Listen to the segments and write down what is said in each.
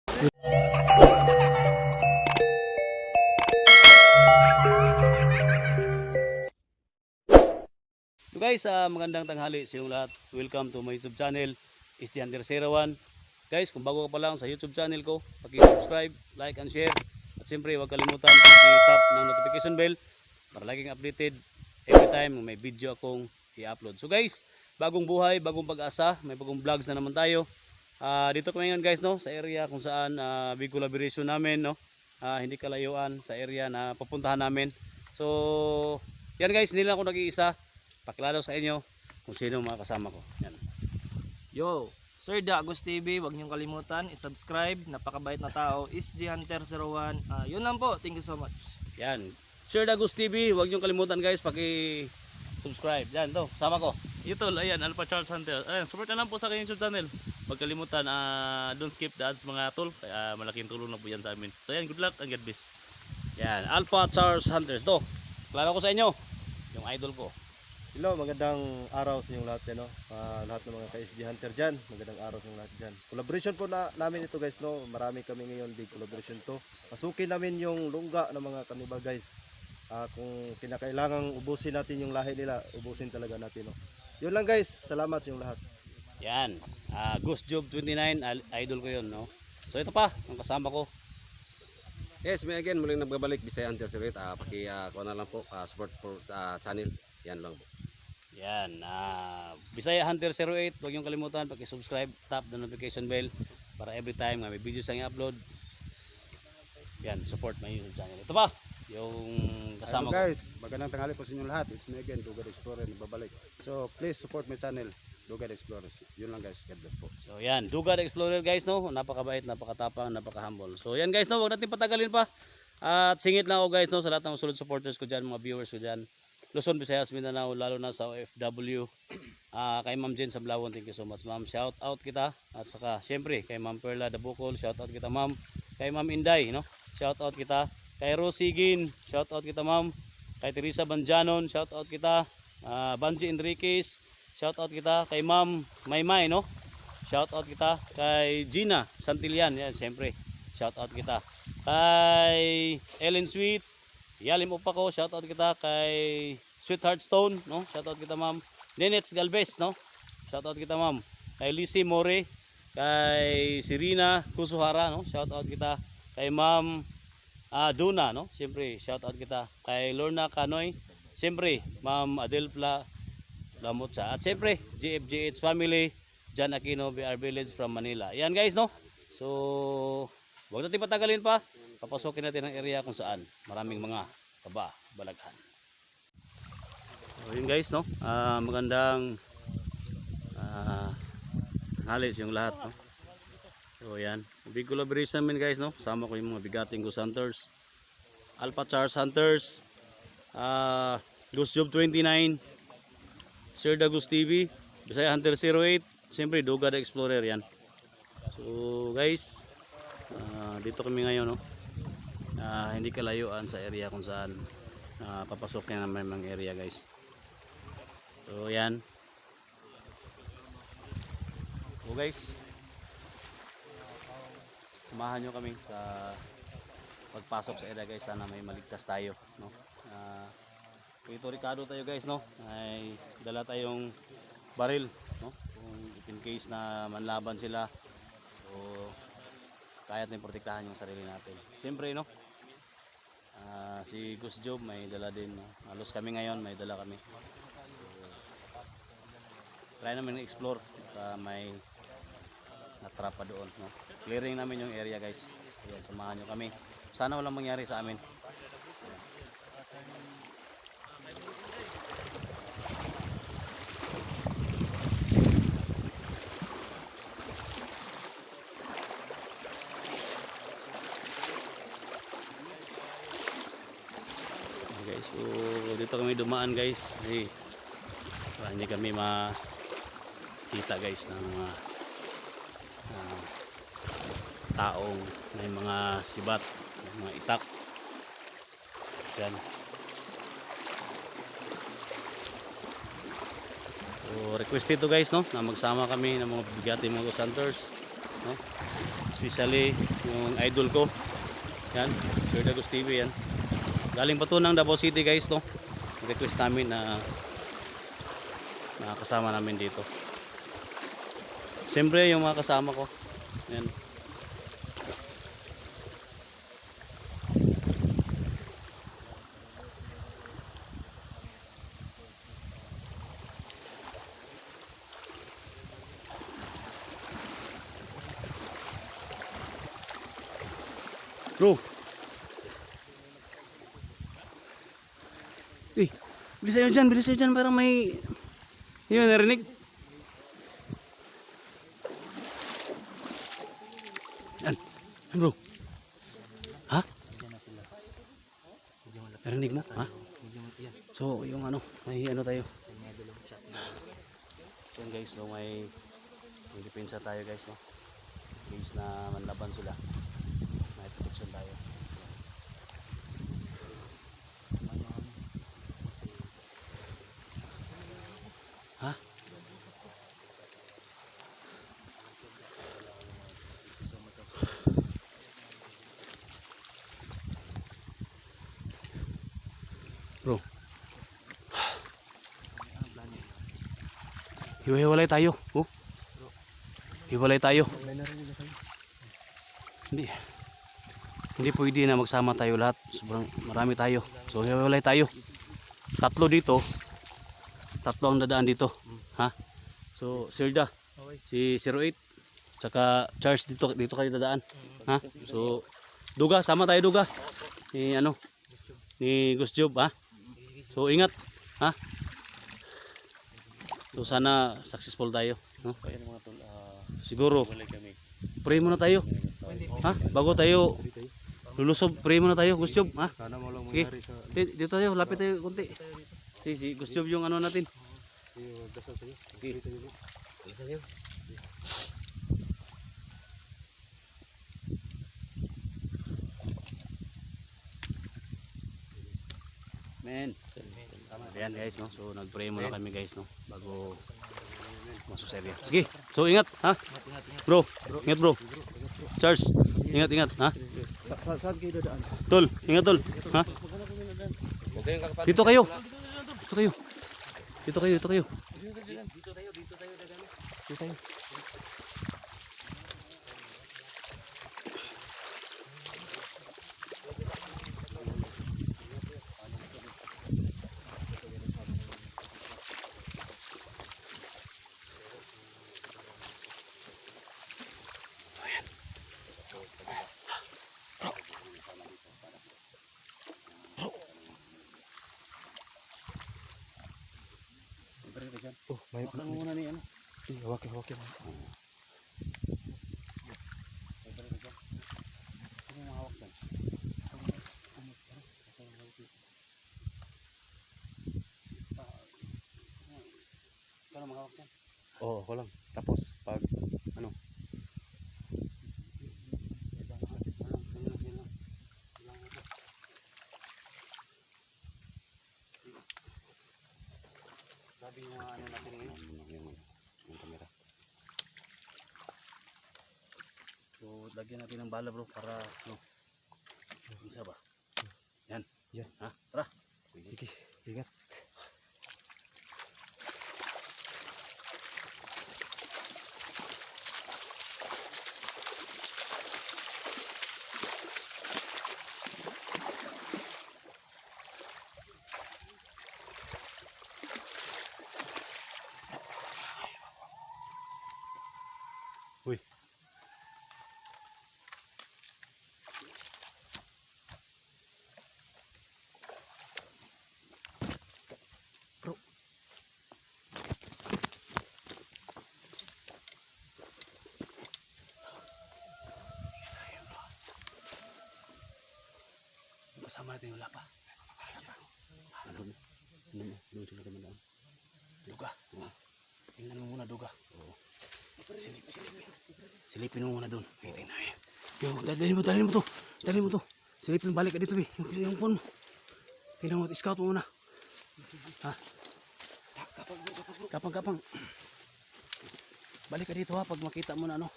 So guys, magandang tanghali sa inyong lahat. Welcome to my YouTube channel, SG Hunter 01. Guys, kung bago ka pa lang sa YouTube channel ko, paki-subscribe, like and share. At siyempre, huwag kalimutan i-tap ng notification bell para laging updated every time may video akong i-upload. So guys, bagong buhay, bagong pag-asa, may bagong vlogs na naman tayo. Dito kami ngayon guys, no, sa area kung saan big collaboration namin, no. Hindi kalayuan sa area na papuntahan namin. So, yan guys, hindi lang ako nag-iisa. Pakilala sa inyo kung sino mga kasama ko. Yan. Yo, Sir Dagos TV, huwag niyong kalimutan i-subscribe. Napakabait na tao, SG Hunter 01. Yun lang po, thank you so much. Yan. Sir Dagos TV, huwag niyong kalimutan guys, paki-subscribe. Yan, to, kasama ko. Ito, ayan, Alpha Charles Hunter. Ayan, support na lang po sa aking YouTube channel. Huwag kalimutan, don't skip the ads mga tol. Malaking tulong na po yan sa amin. So ayan, good luck and God bless. Yan, Alpha Charles Hunters. To, klaro ko sa inyo, yung idol ko. Hello, magandang araw sa inyong lahat, no? Lahat ng mga ka-SG Hunter dyan, magandang araw sa inyong lahat dyan. Collaboration po namin ito guys, no? Marami kami ngayon, big collaboration to. Pasukin namin yung lungga ng mga kanibal guys. Kung kinakailangang ubusin natin yung lahi nila, ubusin talaga natin, no? Yun lang guys, salamat sa inyong lahat. Yan, Ghost Job 29, idol ko yun, no? So ito pa, ang kasama ko. Yes, me again, muling nagbabalik Bisaya Hunter Series. Kuha na lang po, support for channel. Yan lang po. Yan, Bisaya Hunter 08, huwag niyong kalimutan, paki-subscribe, tap the notification bell para every time may videos ang i-upload. Yan, support my YouTube channel. Ito pa, yung kasama ko. Guys, magandang tanghali po sa inyo lahat. It's me again, Dugard Explorer, nagbabalik. So, please support my channel, Dugard Explorer. Yun lang guys, God bless po. So yan, Dugard Explorer guys, no? Napakabait, napakatapang, napaka-humble. So yan guys, no? Huwag natin patagalin pa. At singit lang ako guys, no? Sa lahat ng solid supporters ko dyan, mga viewers ko dyan. Luzon, Visayas, Mindanao, lalo na sa OFW. Kay Ma'am Jen sa Blawon, thank you so much ma'am. Shout out kita. At saka syempre kay Ma'am Perla Dabukol, shout out kita ma'am. Kay Ma'am Inday, no? Shout out kita. Kay Rosigin, shout out kita ma'am. Kay Teresa Banjanon, shout out kita. Banji Enriquez, shout out kita. Kay Ma'am Maymay, no? Shout out kita. Kay Gina Santillan, yan syempre. Shout out kita. Kay Ellen Sweet, Yalim Upa ko, shout out kita. Kay Sweetheart Stone, no? Shout out kita ma'am. Nenets Galvez, no? Shout out kita ma'am. Kay Lizzie More, kay Sirina Kusuhara, no? Shout out kita. Kay Ma'am Duna, no? Siyempre, shout out kita. Kay Lorna Canoy, siyempre Ma'am Adelpla Lamutsa. At siyempre, GFGH family, John Aquino, BR Village from Manila. Yan guys, no? So, huwag natin patagalin pa. Papasokin natin ang area kung saan maraming mga balaghan. So yun guys, no? Magandang halis yung lahat, no? So yan, big collaboration namin guys, no? Sama ko yung mga bigating Ghost Hunters, Alpha Charles Hunters, Ghost Job 29, Sir Dagos TV, Bisaya Hunter 08, siyempre Dugard Explorer yan. So guys, dito kami ngayon, no? Hindi kalayuan sa area kung saan papasok na naman mga area guys. So yan. So guys, samahan nyo kami sa pagpasok sa area guys. Sana may maligtas tayo, no? Ito Ricardo tayo guys, no? Ay dala tayong baril, no? Kung in case na manlaban sila, so kaya natin protektahan yung sarili natin. Siyempre, no? Si Ghost Job may dala din, no? Halos kami ngayon may dala kami. So, try namin i-explore may natrap pa doon, no? Clearing namin yung area guys. Ayan, samahan nyo kami. Sana walang mangyari sa amin. So dito kami dumaan guys, para hindi kami makita guys ng mga taong may mga sibat, may mga itak. Yan. So requested to guys, no, na magsama kami ng mga bigati mga Ghost Hunters, no. Especially yung idol ko. Yan, Sir Dagos TV yan. Galing pa to ng Davao City guys, no. Request namin na kasama namin dito. Siyempre yung mga kasama ko. Yan. Bro. Bilis tayo dyan, parang may... Yun, narinig. Yan, bro. Ha? Narinig mo? Ha? So, yung ano, may ano tayo. So, guys, so may depensa tayo guys, no? Guys na manlaban sila. May protection tayo. Ha? Bro. Hiwa-hiwalay tayo. Oh. Hiwalay tayo. Hindi pwede na magsama tayo lahat. Sobrang marami tayo. So hiwalay tayo. Tatlo dito. Tatlo ang dadaan dito. Ha? So Sirda, si 08, tsaka Charles dito kayo dadaan. Ha? So Duga, sama tayo Duga. Ni ano? Ni Gusjob, ha? So ingat, ha? So sana successful tayo, no? Siguro pray muna tayo. Ha? Bago tayo lulusob, pray muna tayo, Gusjob, ha? Sana mo lang Okay. mangyari sa Dito tayo, lapit tayo konti. Si Gusjob yung ano natin. dasal tayo. Okay. Men. Ayan guys, no. So nag-pray muna kami guys, no, bago masuserya. Sige. So ingat, ha? Bro, ingat bro. Charles, ingat, ha? Saan kayo dadaan? Tol, ingat tol, ha? Dito kayo. Dito kayo. Dito kayo, dito kayo. Dito tayo. Oh, may Hawakan mo muna ni ano. hawakin. Ano yung hawak dyan? Paano mahawak dyan? Oo, ako lang. Tapos pag ano, Sabi yung ano natin ngayon. Yung camera. So, lagyan natin ng bala bro para no. Isa ba? Yan. Yan. Ha? Tara. sige, ingat. Uy. Bro. Kasama natin yung lapa. Ano mo? Doon sila kamandaan. Duga. Tingnan mo muna Duga. Silipin mo muna doon. Tingnan na eh. Yo, dalhin mo to. Dalhin mo to. Silipin, balik ka dito be. Yung phone mo. Tingnan mo, scout mo muna. Ha? Kapang. Balik ka dito ha pag makita mo na ano.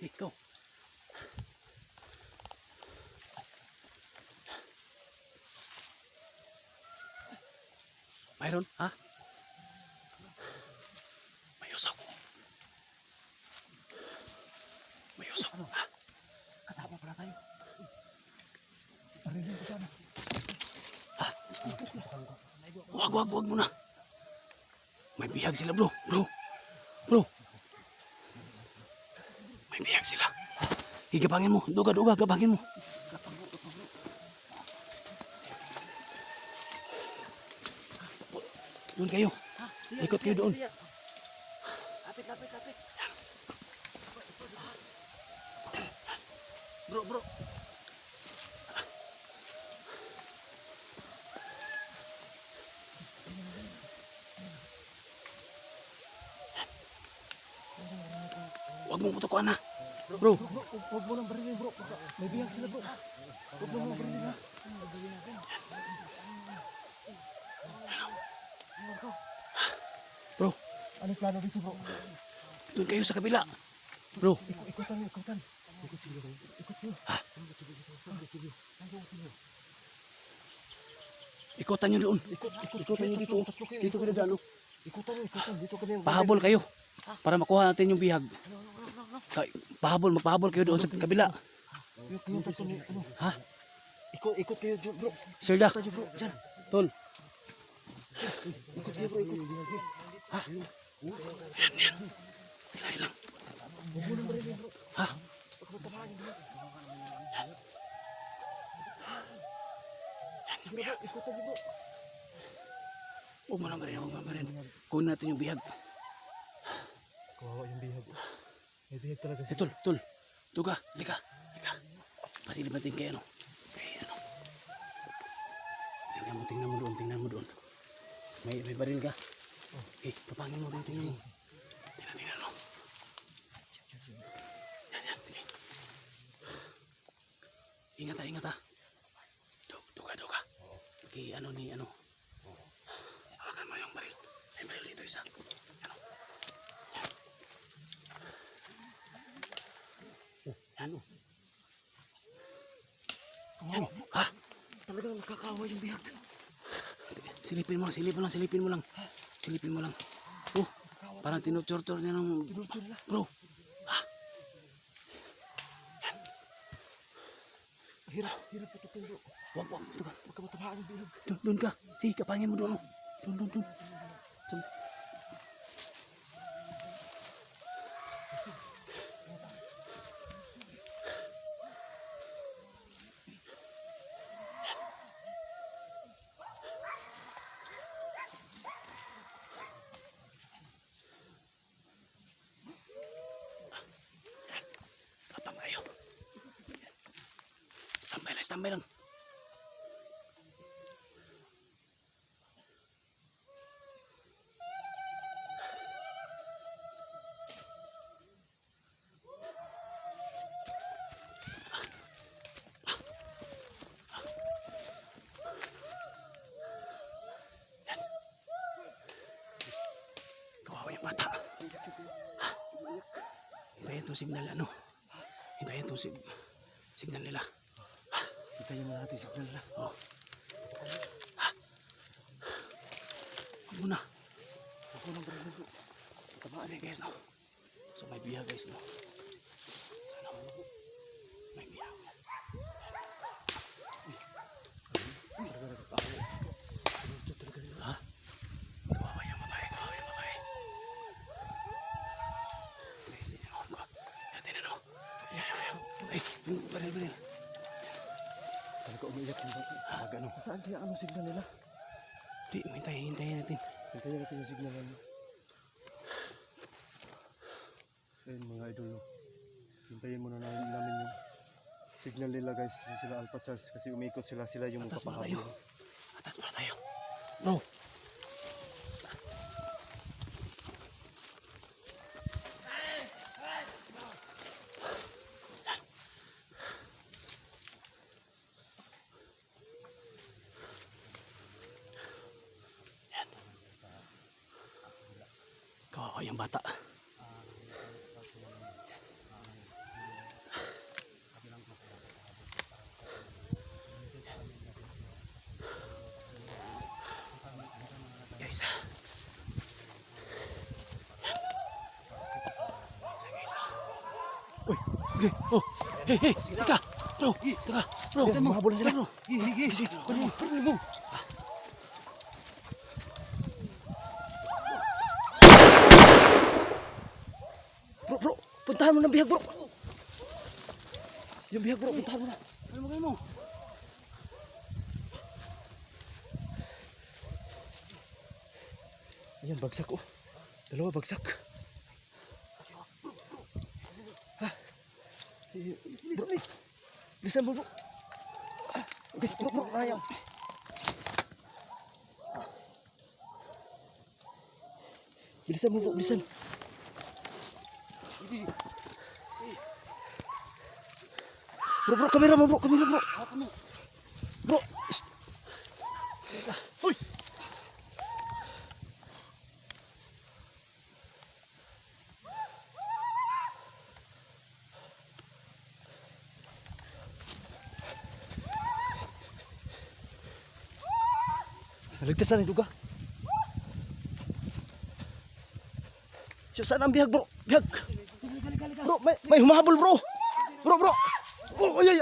Hey, go. Mayroon, ha? May usok. May usok, ha? Kasama pala tayo. Parilin ko sana. Ha? Wag muna. May bihag sila, bro. Bro. May bihag sila. Higapangin mo. Duga, gabangin mo. Doon kayo. Ikot kayo doon. Lapit. Bro. Huwag mong putukuan na. Bro. Huwag mo nang barilin, bro. May bihag sila, bro. Huwag mo nang barilin, ha. Bro. Anong plano dito, bro? Doon kayo sa kabila. Bro. Ikutan. Ikot nyo. Ikutan nyo doon. Ikutan nyo dito. Dito ka na dalo. Ikutan. Dito ka na. Pahabol kayo. Para makuha natin yung bihag. Magpahabol kayo doon sa kabila. Yung tatlo ni, ano? Ha? Ikot kayo, bro. Sir da. Ikutan nyo, bro. Diyan. Tol. Ikot kayo, bro. Ha? Ilang. Huwag mo nang barilin, bro. Ha? Ikutan nyo, bro. Huwag mo lang rin. Kunin natin yung bihag. Kawawa yung bihag. May bihag talaga Eh, tol. Duga, lika. Pasilibatin kayo, ano. Kaya, ano. Tingnan mo doon. May baril ka. Eh, papangin mo din sa inyo. Tingnan, ano. Yan, sige. Ingat ha. Duga. Ano. Hawakan mo yung baril. May baril dito isa. Ano. Yan. Yan. Ha? Talagang nakakawa yung bihag. Silipin mo lang. Oh, parang tinuturtur niya ng... Bro. Ha? Yan. Hirap putukin, bro. Wag. Tukan. Huwag ka matamaan yung bihag. Doon ka. Sige, kapangin mo doon. Doon. Tapang kayo. Standby lang. Kawawa yung bata. Hintayin itong signal, ano. Hintayin itong signal nila. Hintayin mo natin signal na. Oh. Huwag muna. Huwag mo nang barilin, bro. Tamaan guys, no. So may biya guys, no. Sana may biya. Ha? Kawawa yung babae. Ay, baril. Talaga umiiyak yung bro. Wag ano. Saan kaya ano signal nila? Di, hintayin natin. Hintayin natin yung signal nila. Ayun mga idol, no. Hintayin muna namin yung signal nila guys. Yung sila Alpha Charles kasi umikot sila yung Atas muna magpapahabol. tayo. Bro. Kawawa yung bata. Oh, hey, teka, bro, mahabol sila, bro. Bro, puntahan mo ng bihag, bro. Yung bihag, bro, puntahan mo na. Ano mo? Ayan, bagsak, oh. Dalawa, bagsak. Bro, bilisan mo, bro. Okay, bro, ayaw. Bilisan mo, bro, bilisan. Bro, kamera mo, bro. Bro, Hoy! Naligtas na duga. Saan ang bihag, bro? Bihag. Bro, may humahabol, bro. Bro. Oh, ay.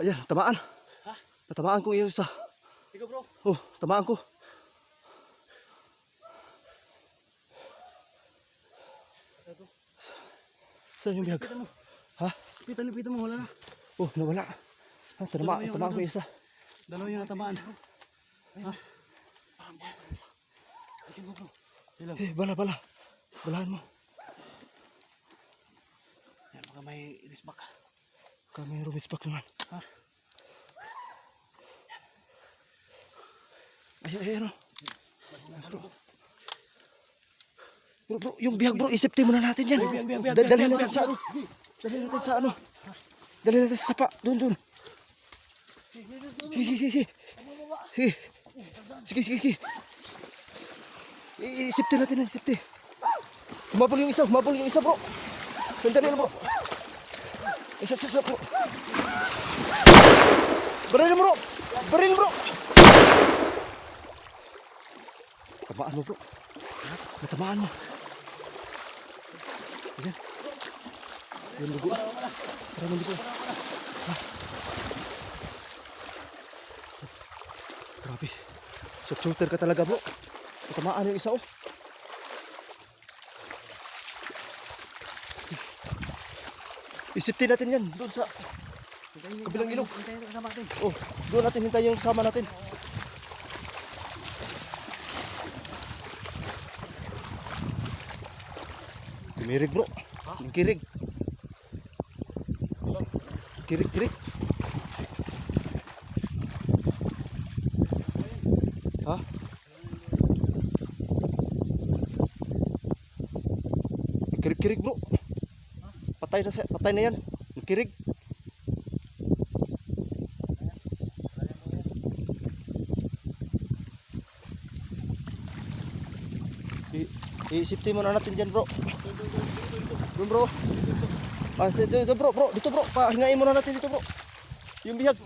Ayan, tamaan. Natamaan ko yung isa. Ikaw, bro. Oh, tamaan ko. Saan yung bihag? Ha? Pitan mo, wala na. Oh, nawala. Ha, tamaan ko yung isa. Dalawa yung natamaan. Eh, bala. Balahan mo. Yan, baka may risbak. Kami rumispak naman. Ha? Ay, ano? Bro, yung bihag, bro, isipin muna natin yan. Dalhin natin sa ano. Dalhin natin sa sapa. Doon. Sige. Sige. Isipin natin yan, isipin. Humabol yung isa, bro. Sandali lang, bro. Isa, bro. Baril, bro. Tamaan mo, bro. Natamaan mo. Ayan. Ayan, dugo. Maraming dugo. Grabe. Shooter ka talaga, bro. Natamaan yung isa, oh. Isipin natin yan. Doon sa kabilang ilog. Oh, doon natin hintay yung kasama natin. Kumirig, bro. Kirig. Kirig. Ha? Kirig, bro. Patay na yan. Kirig. Isipin mo na natin dyan, bro. Doon, bro. Dito, bro. Dito, bro. Pahingain mo na natin dito, bro. Yung bihag.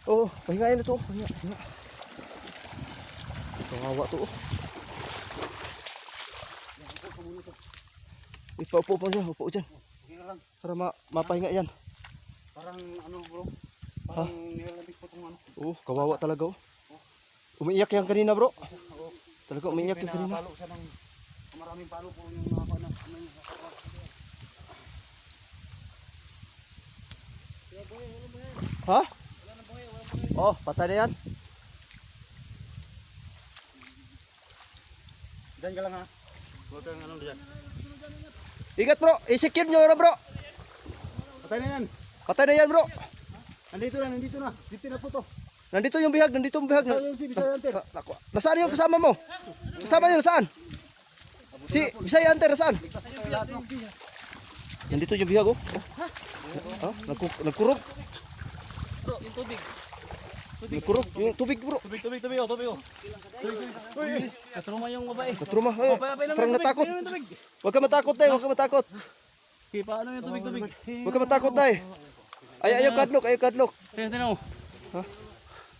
Oo, pahingain na to. Pahinga. Kawawa to, oh. Ipaupo pa niya. Upo dyan. Para mapahinga yan. Parang ano bro? Parang nilalabig po itong ano. Oo, kawawa talaga, oh. Umiiyak yan kanina, bro. Talaga umiiyak yan kanina. Pinapalo siya ng maraming palo po yung mga ano. Ha? Oh, patay na yan. Diyan ka lang ha. Huwag kang ano dyan. Ingat, bro. Isikip nyo na, bro. Patay na yan. Patay na yan, bro. Nandito na. Dito na po to. Nandito yung bihag. Saan si Bisaya Hunter? Nasaan yung kasama mo? Kasama nyo, nasaan? Si Bisaya Hunter, nasaan? Nandito yung bihag, oh. Ha? Nagkurog. Bro, yung tubig. Nagkurog. Yung tubig, bro. Tubig. Uy, katruma yung babae. Katruma. Eh, parang natakot. Tubig. Huwag ka matakot, tay. Huwag ka matakot. Okay, paano yung tubig? Huwag ka matakot, tay. Ayaw kadlok. Tingnan mo.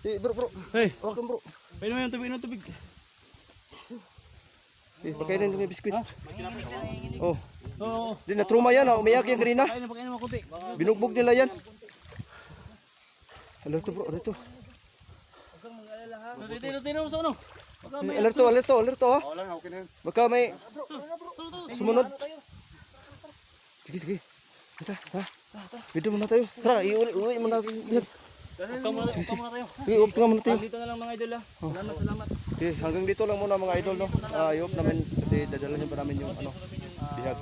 Eh, bro. Hey, Huwag ka, bro. painom mo yung tubig. pakainin yung biskwit. Oh, Oo. di na truma yan, umiyak yan kanina. Kain mo kunti. Binugbog nila yan. Alerto bro, alerto. Tino sa ano? Alerto ha. Baka may sumunod. Sige. Tara. Video muna tayo. Tara, iuwi muna natin. Sige. Uwi muna tayo. Dito na lang mga idol ah. Salamat. Okay, hanggang dito lang muna mga idol no. I hope namin kasi dadalhin pa namin yung bihag.